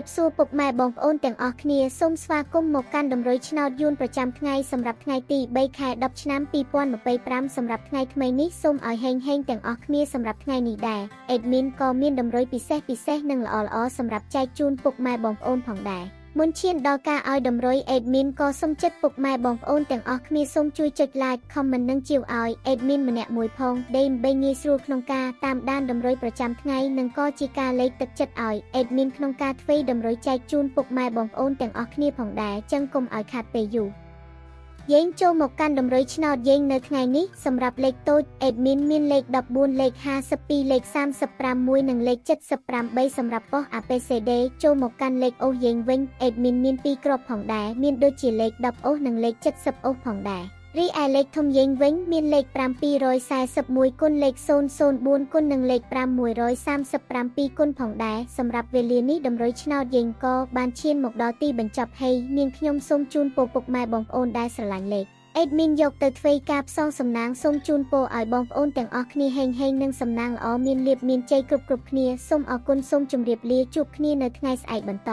บសួរពុកម៉ែបងប្អូនទាំងអស់គ្នាសូមស្វាគមន៍មកកាន់តម្រុយឆ្នោតយួនប្រចាំថ្ងៃសម្រាប់ថ្ងៃទី3ខែ10ឆ្នាំ2025សម្រាប់ថ្ងៃថ្មីនេះសូមឲ្យហេងទាំងអស់គ្នាសម្រាប់ថ្ងៃនេះដែរអេដមីនក៏មានតម្រុយពិសេសនិងល្អសម្រាប់ចែកជូនពុកម៉ែបងប្អូនផងដែរមុនឈានដល់ការឲ្យតម្រុយ admin ក៏សូមចិត្តពុកម៉ែបងប្អូនទាំងអស់គ្នាសូមជួយចុច like comment និងជាវឲ្យ admin ម្នាក់មួយផងដើម្បីងាយស្រួលក្នុងការតាមដានតម្រុយប្រចាំថ្ងៃនិងក៏ជាការលើកទឹកចិត្តឲ្យ admin ក្នុងការធ្វើតម្រុយចែកជូនពុកម៉ែបងប្អូនទាំងអស់គ្នាផងដែរចឹងកុំឲ្យខាតពេលយូរយើងចូលមកកាន់តម្រុយឆ្នោតយើងនៅថ្ងៃនេះសម្រាប់លេខតូច admin មានលេខ14លេខ52លេខ36និងលេខ78សម្រាប់ប៉ុស ABCD ចូលមកកាន់លេខអូសយើងវិញ admin មាន2គ្រាប់ផងដែរមានដូចជាលេខ10អូសនិងលេខ70អូសផងដែររីឯលេខធំយើងវិញមានលេខ741គុណលេខ004គុណនិងលេខ537គុណផងដែរសម្រាប់វេលានេះតម្រុយឆ្នោតយើងក៏បានឈានមកដល់ទីបញ្ចប់ហើយនាងខ្ញុំសូមជូនពរពុកម៉ែបងប្អូនដែលស្រឡាញ់លេខadmin យកទៅធ្វើការផ្សងសំណាងសូមជូនពរឲ្យបងប្អូនទាំងអស់គ្នាហេងនិងសំណាងល្អមានលាភមានជ័យគ្រប់គ្នាសូមអរគុណសូមជម្រាបលាជួបគ្នានៅថ្ងៃស្អែកបន្ត